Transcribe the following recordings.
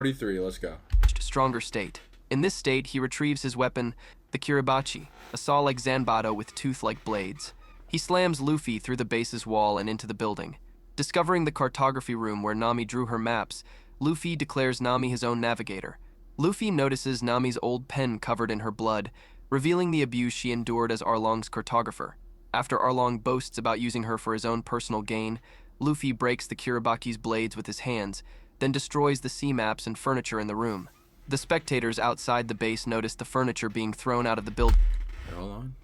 43, let's go. Stronger state. In this state, he retrieves his weapon, the Kiribachi, a saw-like Zanbato with tooth-like blades. He slams Luffy through the base's wall and into the building. Discovering the cartography room where Nami drew her maps, Luffy declares Nami his own navigator. Luffy notices Nami's old pen covered in her blood, revealing the abuse she endured as Arlong's cartographer. After Arlong boasts about using her for his own personal gain, Luffy breaks the Kiribachi's blades with his hands, then destroys the sea maps and furniture in the room. The spectators outside the base notice the furniture being thrown out of the building. Hold on.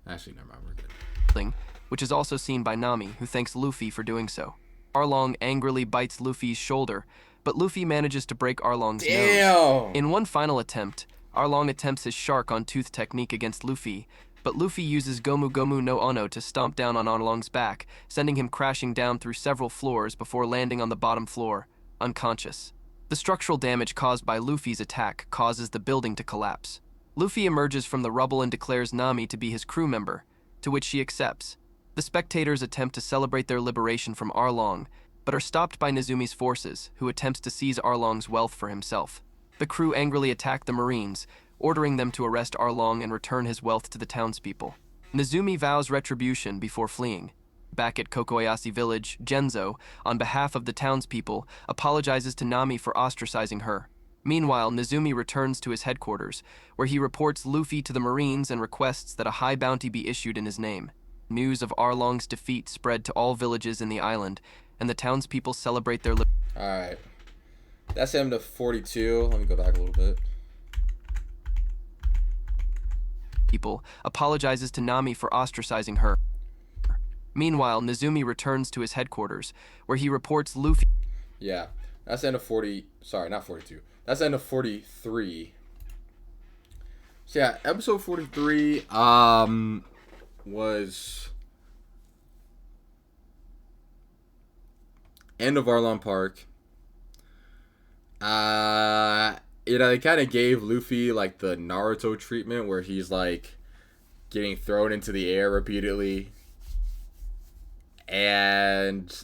Actually, never mind, we're good. Which is also seen by Nami, who thanks Luffy for doing so. Arlong angrily bites Luffy's shoulder, but Luffy manages to break Arlong's nose. In one final attempt, Arlong attempts his shark on tooth technique against Luffy, but Luffy uses Gomu Gomu no Ono to stomp down on Arlong's back, sending him crashing down through several floors before landing on the bottom floor, unconscious. The structural damage caused by Luffy's attack causes the building to collapse. Luffy emerges from the rubble and declares Nami to be his crew member, to which she accepts. The spectators attempt to celebrate their liberation from Arlong, but are stopped by Nezumi's forces, who attempts to seize Arlong's wealth for himself. The crew angrily attack the Marines, ordering them to arrest Arlong and return his wealth to the townspeople. Nezumi vows retribution before fleeing. Back at Kokoyashi village, Genzo, on behalf of the townspeople, apologizes to Nami for ostracizing her. Meanwhile, Nezumi returns to his headquarters, where he reports Luffy to the Marines and requests that a high bounty be issued in his name. News of Arlong's defeat spread to all villages in the island, and the townspeople celebrate their Alright. That's him to 42. Let me go back a little bit. people, apologizes to Nami for ostracizing her. Meanwhile, Nezumi returns to his headquarters, where he reports Luffy. Yeah, that's the end of 40. Sorry, not 42. That's the end of 43. So yeah, episode 43 was end of Arlong Park. They kind of gave Luffy like the Naruto treatment where he's like getting thrown into the air repeatedly. And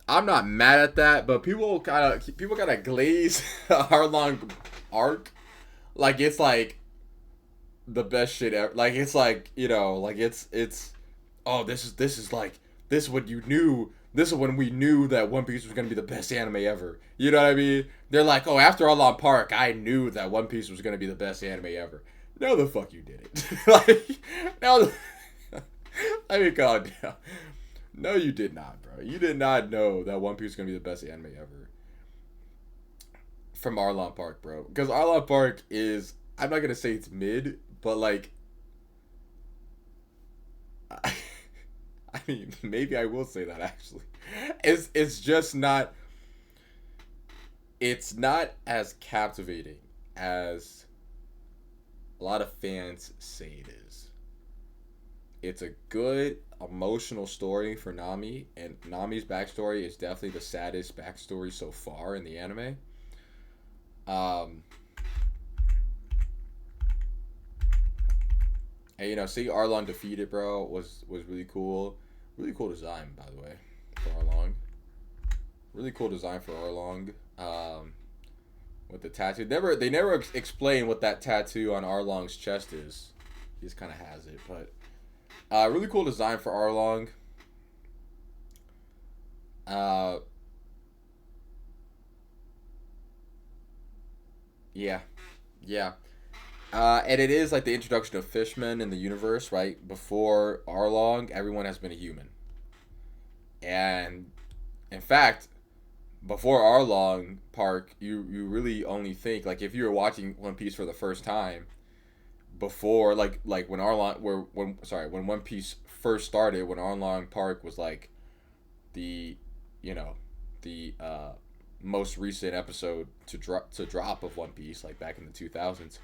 I'm not mad at that, but people kind of glaze Arlong arc like it's like the best shit ever. Like it's like, like it's oh, this is what you knew. This is when we knew that One Piece was going to be the best anime ever. You know what I mean? They're like, oh, after Arlong Park, I knew that One Piece was going to be the best anime ever. No, the fuck you didn't. Like, no. Let me calm down. No, you did not, bro. You did not know that One Piece was going to be the best anime ever. From Arlong Park, bro. Because Arlong Park is, I'm not going to say it's mid, but like, I mean, maybe I will say that actually. It's just not. It's not as captivating as a lot of fans say it is. It's a good emotional story for Nami, and Nami's backstory is definitely the saddest backstory so far in the anime. And seeing Arlong defeated, bro, was really cool. Really cool design, by the way, for Arlong. Really cool design for Arlong. With the tattoo. They never explain what that tattoo on Arlong's chest is. He just kind of has it, but really cool design for Arlong. Yeah. And it is like the introduction of fishmen in the universe, right? Before Arlong, everyone has been a human. And in fact, before Arlong Park, you really only think, like, if you were watching One Piece for the first time, before like when when One Piece first started, when Arlong Park was like the most recent episode to drop of One Piece, like back in the 2000s.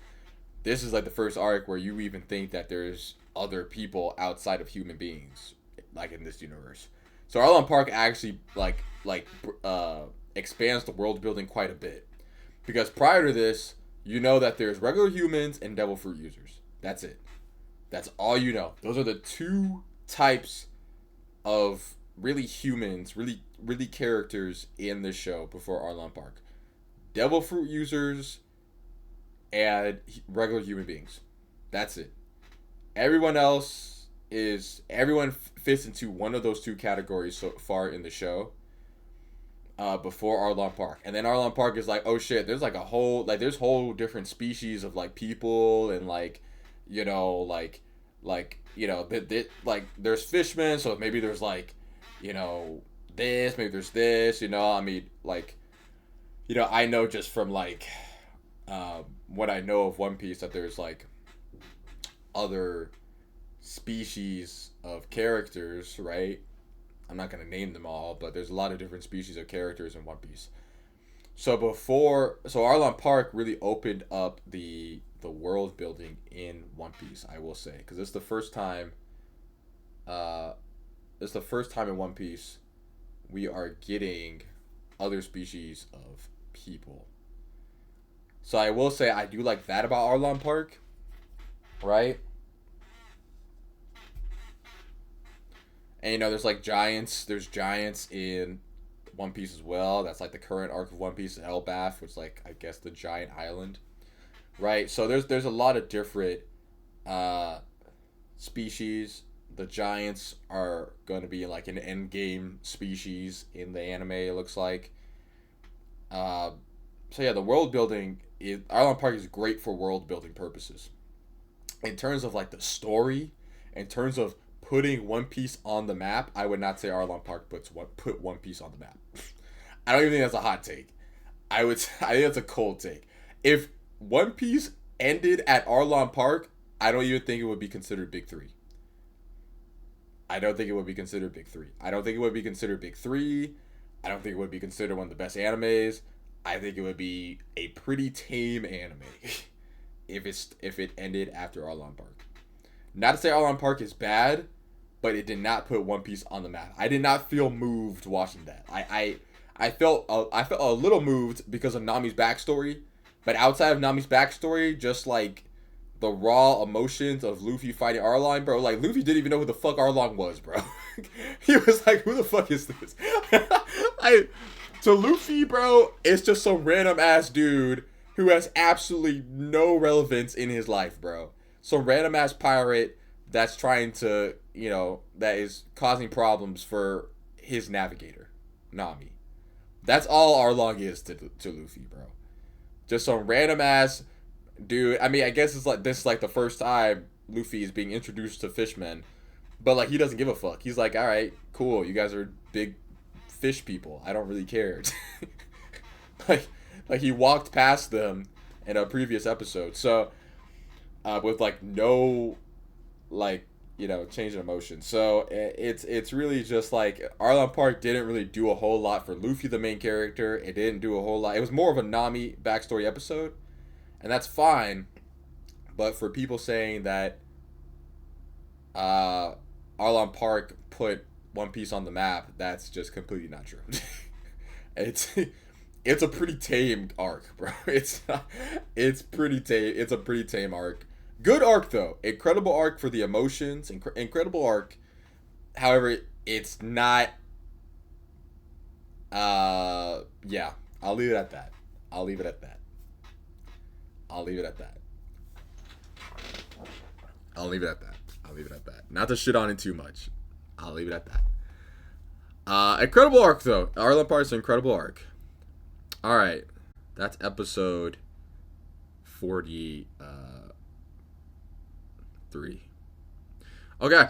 This is like the first arc where you even think that there's other people outside of human beings, like in this universe. So Arlong Park actually expands the world building quite a bit, because prior to this, you know that there's regular humans and devil fruit users. That's it. That's all you know. Those are the two types of really humans, really characters in the show before Arlong Park. Devil fruit users and regular human beings. That's it. Everyone fits into one of those two categories so far in the show. Before Arlong Park, and then Arlong Park is like, oh shit, there's like a whole there's whole different species of like people and like, you know, like there's fishmen, so maybe there's like, you know, maybe there's this, you know, I mean, like, you know, I know just from like, what I know of One Piece that there's like other species of characters, right? I'm not going to name them all, but there's a lot of different species of characters in One Piece. So Arlong Park really opened up the world building in One Piece, I will say, because it's the first time in One Piece we are getting other species of people. So I will say I do like that about Arlong Park, right? And, you know, there's giants in One Piece as well. That's like the current arc of One Piece, Elbaf, which is like, I guess, the giant island, right? So there's a lot of different species. The giants are going to be like an end game species in the anime, it looks like. So yeah, the world building Arlong Park is great for world building purposes. In terms of like the story, in terms of putting One Piece on the map, I would not say Arlong Park put One Piece on the map. I don't even think that's a hot take. I think that's a cold take. If One Piece ended at Arlong Park, I don't even think it would be considered Big 3. I don't think it would be considered Big 3. I don't think it would be considered Big 3. I don't think it would be considered one of the best animes. I think it would be a pretty tame anime if it ended after Arlong Park. Not to say Arlong Park is bad, but it did not put One Piece on the map. I did not feel moved watching that. I felt a little moved because of Nami's backstory, but outside of Nami's backstory, just like the raw emotions of Luffy fighting Arlong, bro. Like, Luffy didn't even know who the fuck Arlong was, bro. He was like, who the fuck is this? To Luffy, bro, it's just some random ass dude who has absolutely no relevance in his life, bro. Some random ass pirate that's trying to, you know, that is causing problems for his navigator, Nami. That's all Arlong is to Luffy, bro. Just some random ass dude. I mean, I guess this is like the first time Luffy is being introduced to fishmen, but like he doesn't give a fuck. He's like, all right, cool, you guys are big fish people. I don't really care. like he walked past them in a previous episode. So with like no like, you know, change in emotion. So it's really just like Arlong Park didn't really do a whole lot for Luffy, the main character. It didn't do a whole lot. It was more of a Nami backstory episode, and that's fine. But for people saying that Arlong Park put One Piece on the map, that's just completely not true. It's a pretty tame arc, bro. It's pretty tame. It's a pretty tame arc. Good arc though. Incredible arc for the emotions. Incredible arc. However, it's not. Yeah. I'll leave it at that. I'll leave it at that. I'll leave it at that. I'll leave it at that. I'll leave it at that. Not to shit on it too much. I'll leave it at that. Incredible arc though. Arlong Park's an incredible arc. All right, that's episode 43. Okay.